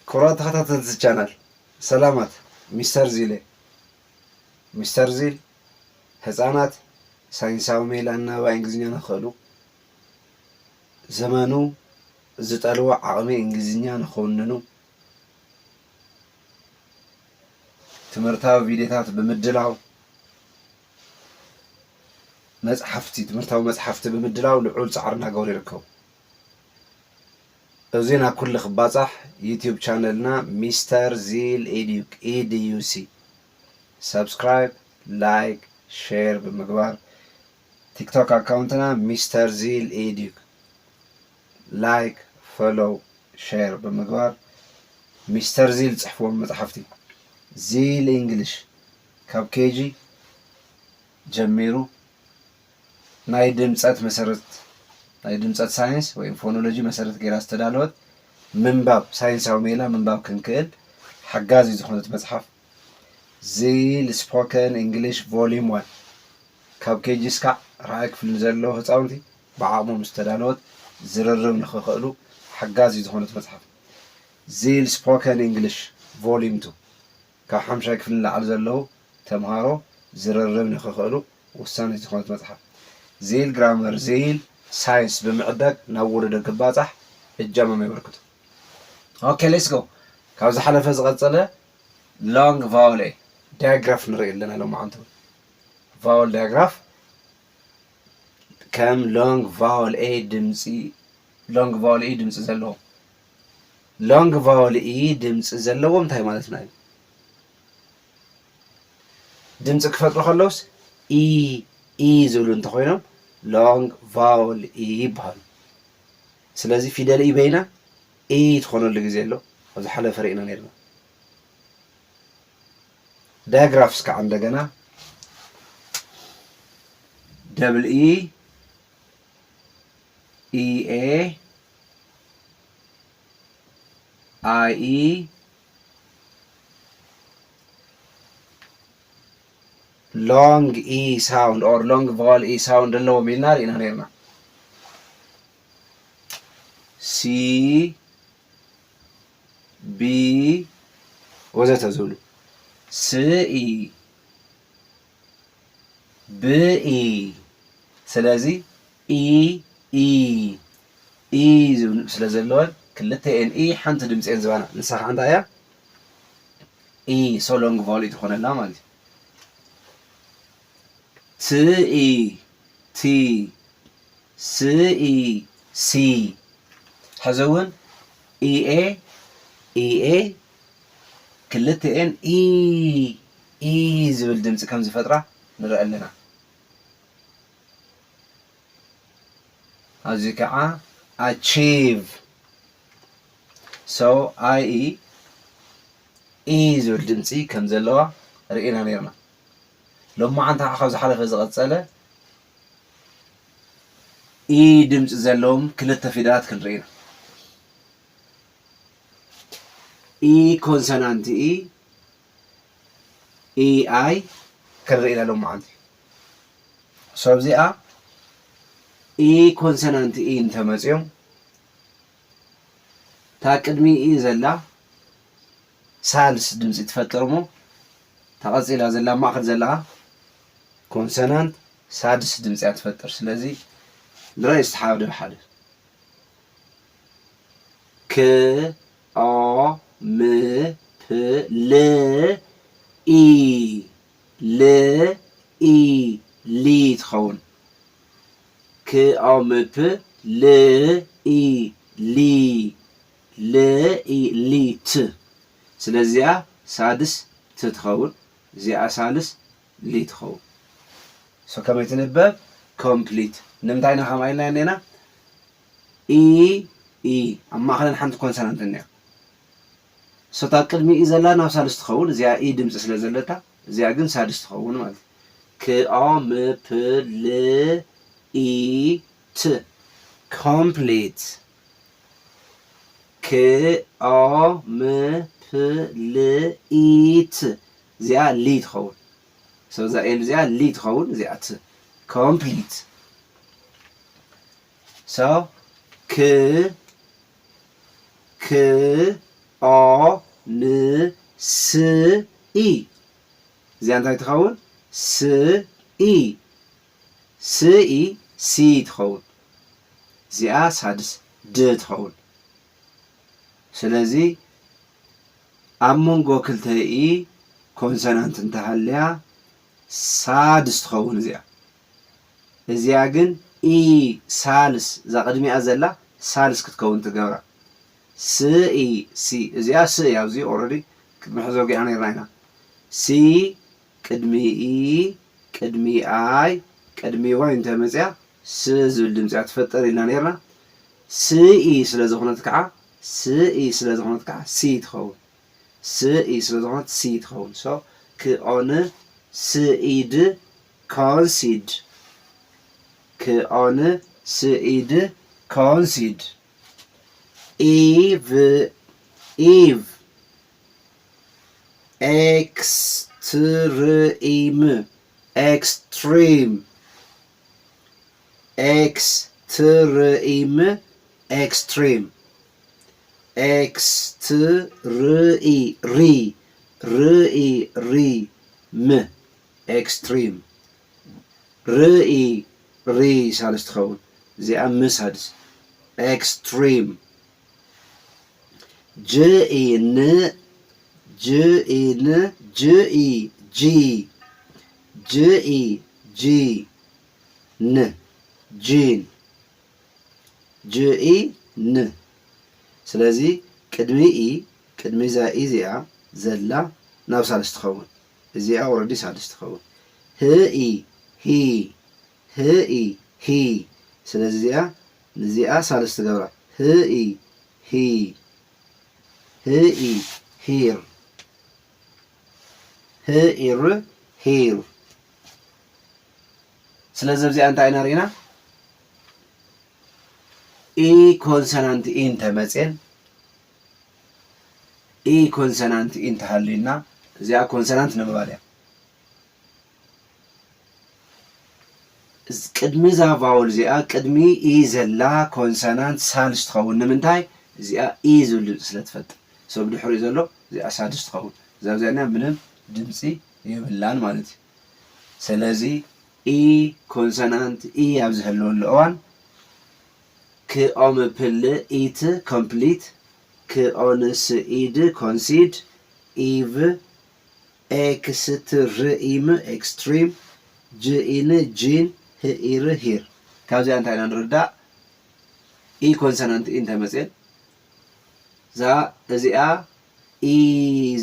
كرات تخطط الشانل سلامات مستر زيلي مستر زيل ህፃናት ሳይንሳዊ ሜላ እናባ እንግሊዝኛ ንኽእሉ ዘመኑ ዝጠልቦ ዓቕሚ እንግሊዝኛ ንኽውንኑ ትምህርታዊ ቪድዮታት ብምድላው ትምህርታዊ መጽሓፍቲ ብምድላው ልዑል ፃዕሪ እናገበሩ ይርከቡ። እዚ ናብ ኩሉ ክባፃሕ ዩቲዩብ ቻነልና ሚስተር ዚል ኢዲዩሲ ሰብስክራይብ ላይክ ሼር ብምግባር ቲክቶክ አካውንትና ሚስተር ዚል ኤዲዩክ ላይክ ፎሎው ሼር ብምግባር ሚስተር ዚል ጽሕፍዎም መጽሓፍቲ ዚል እንግሊሽ ካብ ኬጂ ጀሚሩ ናይ ድምፀት መሰረት ናይ ድምፀት ሳይንስ ወይ ፎኖሎጂ መሰረት ገይራ ዝተዳለወት ምንባብ ሳይንሳዊ ሜላ ምንባብ ክንክእል ሓጋዚ ዝኾነት መጽሓፍ ዚል ስፖከን እንግሊሽ ቮሊዩም 1 ካብ ኬጂ እስካዕ ራእይ ክፍሊ ዘለዎ ህፃውንቲ ብዓቕሞም ዝተዳለወት ዝርርብ ንኽኽእሉ ሓጋዚ ዝኾነት መጽሓፍ ዚል ስፖከን እንግሊሽ ቮሊዩም 2 ካብ 5ይ ክፍሊ ንላዕሊ ዘለዉ ተምሃሮ ዝርርብ ንኽኽእሉ ውሳኔ ዝኾነት መጽሓፍ ዚል ግራመር ዚል ሳይንስ ብምዕዳግ ናብ ወለዶ ክባፃሕ እጃሞም የበርክቱ። ኦኬ ሌትስ ጎ ካብ ዝሓለፈ ዝቐፀለ ሎንግ ቫውል ኤ ዳያግራፍ ንርኢ ኣለና ሎማዓንቲ ቫውል ዳያግራፍ ከም ሎንግ ቫውል ኤ ድምፂ ዘለዎም ሎንግ ቫውል ኢ ድምፂ ዘለዎም እንታይ ማለትና እዩ? ድምፂ ክፈጥሩ ከለውስ ኢ ዝብሉ እንተኮይኖም ሎንግ ቫውል ኢ ይበሃሉ። ስለዚ ፊደል ኢ በይና ኢ ትኾነሉ ግዜ ኣሎ። ኣብ ዝሓለፈ ርኢና ነርና ዳያግራፍስ ከዓ እንደገና ደብል ኢ ኤ አይ ኢ ሎንግ ኢ ሳውንድ ኦር ሎንግ ቫውል ኢ ሳውንድ ኣለዎም ኢልና ርኢና ነርና ሲ ቢ ወዘተ ዝብሉ ስኢ ብኢ ስለዚ ኢ ዝብል ስለ ዘለወን ክልተአን ኢ ሓንቲ ድምፂን ዝባና ንሳ ከዓ እንታይ እያ ኢ ሶ ሎንግ ቫውል ኢ ትኾነላ ማለት እዩ። ትኢ ቲ ስኢ ሲ ሕዚ እውን ኢኤ ክልተአን ኢ ዝብል ድምፂ ከም ዝፈጥራ ንርኢ ኣለና። ኣብዚ ከዓ አቺቭ ሶ አይ ኢ ዝብል ድምፂ ከም ዘለዋ ርኢና ነርና። ሎማዓንቲ ከዓ ካብ ዝሓለፈ ዝቐፀለ ኢ ድምፂ ዘለዎም ክልተ ፊደላት ክንርኢና ኢ ኮንሶናንት ኢ አይ ክንርኢና ሎማዓንቲ ሶ ኣብዚኣ ኢ ኮንሶናንት ኢ እንተመፅዮም ታ ቅድሚ ኢ ዘላ ሳልስ ድምፂ ትፈጥር እሞ ተቐፂላ ዘላ ማእኸል ዘላ ኮንሶናንት ሳድስ ድምፂ እያ ትፈጥር። ስለዚ ንርኢ ዝተሓወደ ብሓደ ክ ኦ ም ፕ ል ኢ ሊ ትኸውን ክኦምፕ ሊ ት ስለዚኣ ሳድስ ት ትኸውን እዚኣ ሳልስ ሊ ትኸውን። ሶ ከመይ ትንበብ ኮምፕሊት ንምንታይ ኢና ከማ ኢልና እኒና ኢ ኣብ ማእኸለን ሓንቲ ኮንሶናንት እኒኣ ሶ እታ ቅድሚ ኢ ዘላ ናብ ሳልስ ትኸውን እዚኣ ኢ ድምፂ ስለ ዘለታ እዚኣ ግን ሳድስ ትኸውን ማለት እዩ። ክኦምፕ ል ኢ ት ኮምፕሊት ክኦምፕ ል ኢ ት እዚኣ ሊ ትኸውን ሶ እዛ ኤል እዚኣ ሊ ትኸውን እዚኣ ት ኮምፕሊት ሶ ክ ኦ ን ስ ኢ እዚኣ እንታይ ትኸውን ስ ኢ ስኢ ሲ ትኸውን እዚኣ ሳድስ ድ ትኸውን ስለዚ ኣብ መንጎ ክልተ ኢ ኮንሶናንት እንተሃልያ ሳድስ ትኸውን እዚኣ ግን ኢ ሳልስ እዛ ቅድሚኣ ዘላ ሳልስ ክትከውን ትገብራ ስኢ ሲ እዚኣ ስ እያ ኣብዚ ኦልሬዲ ቅድሚ ሕዞ ጌና ነርና ኢና ሲ ቅድሚ ኢ ቅድሚ ኣይ ቅድሚ ዋይ እንተመፅያ ስ ዝብል ድምፂ ትፈጠር ኢልና ነርና ስኢ ስለ ዝኾነት ከዓ ስኢ ስለ ዝኾነት ከዓ ሲ ትኸውን ስኢ ስለ ዝኾነት ሲ ትኸውን ሶ ክኦን ስኢድ ኮንሲድ ክኦን ስኢድ ኮንሲድ ኢቭ ኢቭ ኤክስትሪም ኤክስትሪም ኤክስትሪም ኤክስትሪም ኤክስትርኢ ሪ ርኢ ሪ ም ኤክስትሪም ርኢ ሪ ሳልስ ትኸውን እዚኣ ም ሳድስ ኤክስትሪም ጅኢ ን ጅኢ ን ጅኢ ጂ ጅኢ ጂ ን ጂን ጅኢ ን ስለዚ ቅድሚ ኢ ቅድሚ ዛ ኢ እዚኣ ዘላ ናብ ሳልስ ትኸውን እዚኣ ኦልሬዲ ሳድስ ትኸውን ህኢ ሂ ህኢ ሂ ስለዚ እዚኣ ንዚኣ ሳልስ ትገብራ ህኢ ሂ ህኢ ሂር ህኢር ሂር ስለዚ ኣብዚኣ እንታይ ኢና ሪእና ኢ ኮንሶናንት ኢ እንተመፅን ኢ ኮንሶናንት ኢ እንተሃልዩና እዚኣ ኮንሶናንት ንምባል እያ ቅድሚ ዛ ቫውል እዚኣ ቅድሚ ኢ ዘላ ኮንሶናንት ሳልስ ትኸውን ንምንታይ እዚኣ ኢ ዝብል ድምፂ ስለ ትፈጥር ሰብ ድሕሪኡ ዘሎ እዚኣ ሳድስ ትኸውን እዛ ኣብዚኣና ምንም ድምፂ የብላን ማለት እዩ ስለዚ ኢ ኮንሶናንት ኢ ኣብ ዝህልወሉ እዋን ክኦም ፕል ኢት ኮምፕሊት ክኦን ስኢድ ኮንሲድ ኢቭ ኤክስትርኢም ኤክስትሪም ጅኢን ጂን ህኢር ሂር ካብዚኣ እንታይ ኢና ንርዳእ ኢ ኮንሶናንት ኢ እንተመፅን እዛ እዚኣ ኢ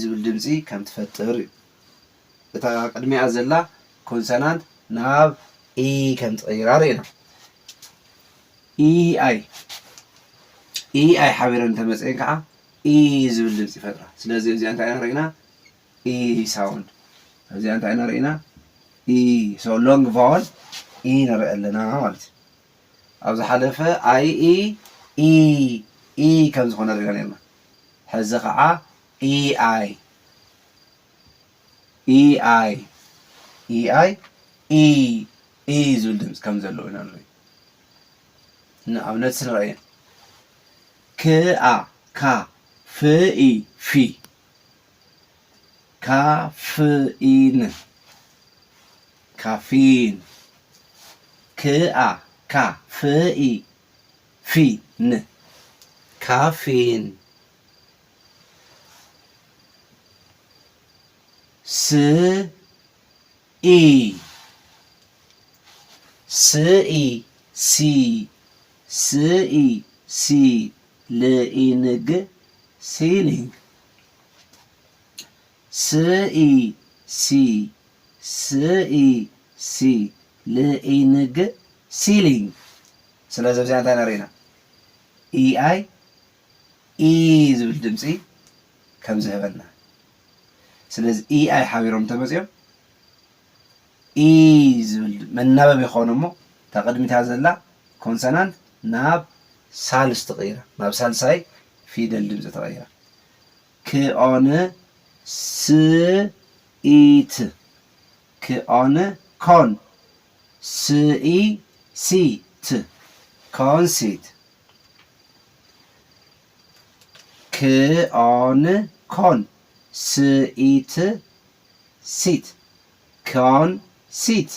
ዝብል ድምፂ ከም ትፈጥር እዩ እታ ቅድሚኣ ዘላ ኮንሶናንት ናብ ኢ ከም ትቕይራ ርኢና ኢኣይ ኢኣይ ሓቢረን እንተመፅን ከዓ ኢ ዝብል ድምፂ ይፈጥራ ስለዚ እዚኣ እንታይ ኢና ርኢና ኢ ሳውንድ እዚኣ እንታይ ኢና ርኢና ኢ ሶ ሎንግ ቫወል ኢ ንርኢ ኣለና ማለት እዩ ኣብ ዝሓለፈ ኣይ ኢ ኢ ከም ዝኾነ ርኢና ነርና ሕዚ ከዓ ኢኣይ ኢኣይ ኢኣይ ኢ ኢ ዝብል ድምፂ ከም ዘለዎ ኢና ንርኢ ንኣብነት ንርአየ ክኣ ካ ፍኢ ፊ ካፍኢን ካፊን ክኣ ካ ፍኢ ፊ ን ካፊን ስኢ ስኢ ሲ ስኢ ሲ ልኢንግ ሲሊንግ ስኢ ሲ ስኢ ሲ ልኢንግ ሲሊንግ ስለዚ ኣብዚኣ እንታይ ንሪኢና ኢኣይ ኢ ዝብል ድምፂ ከም ዝህበና ስለዚ ኢኣይ ሓቢሮም ተመፅኦም ኢ ዝብል መናበብ ይኾኑ እሞ እታ ቅድሚታ ዘላ ኮንሶናንት ናብ ሳልስ ትቕይራ ናብ ሳልሳይ ፊደል ድምፂ ተቐይራ ክኦን ስኢት ክኦን ኮን ስኢ ሲት ኮንሲት ክኦን ኮን ስኢት ሲት ኮን ሲት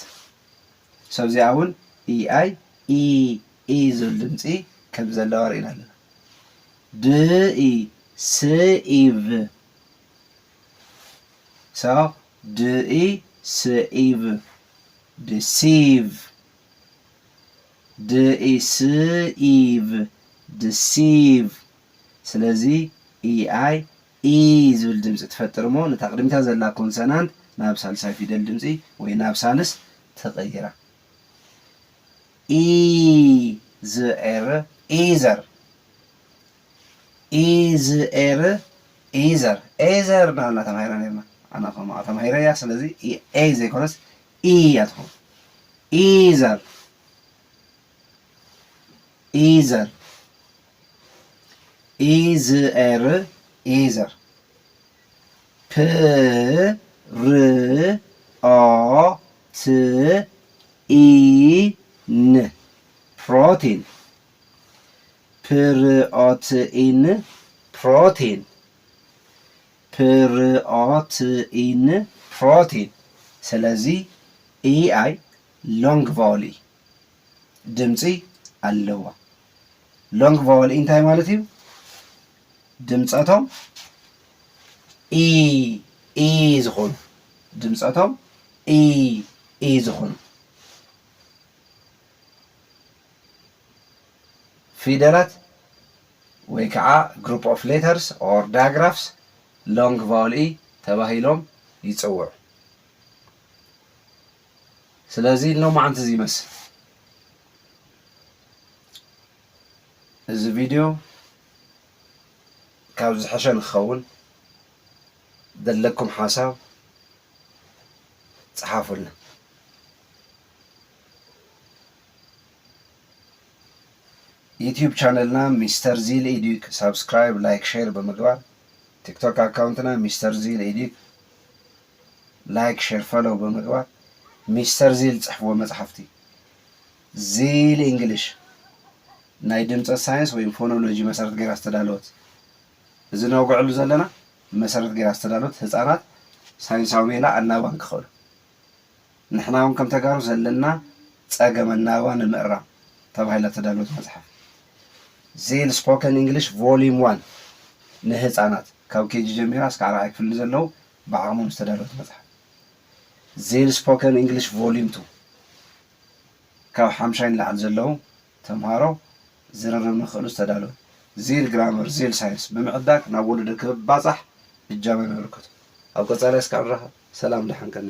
ሰብዚ እውን ኢአይ ኢ ዝብል ድምፂ ከም ዘለዋ ርኢና ኣለና ድኢ ስኢቭ ድኢ ስኢቭ deceive ድኢ ስኢቭ deceive ስለዚ ኢአይ ዝብል ድምፂ ትፈጥር እሞ ነታ ቅድሚታ ዘላ ኮንሰናንት ናብ ሳልሳይ ፊደል ድምፂ ወይ ናብ ሳልስ ተቐይራ ዝኤር ኢዘር ኤዘር ናብልና ተማሂራ ነርና ኣነ ከምኣ ተማሂረ እያ ስለዚ ዘይኮነስ እያ ትኸውን ኢዘር ኢዝኤር ኢዘር ፕሮቲን ፕሮቲን ፕሮቲን ፕሮቲን ፕሮቲን ፕሮቲን ስለዚ ኢአይ ሎንግ ቫወል ድምፂ ኣለዋ ሎንግ ቫወል እንታይ ማለት እዩ ድምፀቶም ዝኾኑ ድምፀቶም ዝኾኑ ፊደላት ወይ ከዓ ግሩፕ ኦፍ ሌተርስ ኦር ዳያግራፍስ ሎንግ ቫወል ተባሂሎም ይፅውዑ ስለዚ ሎማዓንቲ እዚ ይመስል እዚ ቪድዮ ካብ ዝሓሸ ንክኸውን ዘለኩም ሓሳብ ፀሓፉልና ዩቲዩብ ቻነልና ሚስተር ዚል ኤዱክ ሰብስክራይብ ላይክ ሼር በመግባር ቲክቶክ አካውንትና ሚስተር ዚል ኤዱክ ላይክ ሼር ፎሎው በመግባር ሚስተር ዚል ጽሕፍዎ መጽሓፍቲ ዚል እንግሊሽ ናይ ድምፀ ሳይንስ ወይ ፎኖሎጂ መሰረት ገይራ ዝተዳለወት እዚ ነውግዕሉ ዘለና መሰረት ገይራ ዝተዳለወት ህፃናት ሳይንሳዊ ሜላ ኣናባን ክኸእሉ ንሕና እውን ከም ተጋሩ ዘለና ፀገም ኣናባ ንምእራም ተባሂላ ተዳለወት መጽሓፍ ዚል ስፖከን እንግሊሽ ቮሊዩም 1 ንህፃናት ካብ ኬጂ ጀሚራ እስካብ 4ይ ክፍሊ ዘለው ብዓቕሞም ዝተዳለወት መጽሓፍ ዚል ስፖከን እንግሊሽ ቮሊዩም 2 ካብ 50 ንላዕሊ ዘለው ተምሃሮ ዝርርብ ንኽእሉ ዝተዳለወ ዚል ግራመር ዚል ሳይንስ ብምዕዳግ ናብ ወለዶ ክባፃሕ እጃመ ይምልከቱ ኣብ ቀፃሊ እስካብ ንረኸብ ሰላም ድሓን ከኒ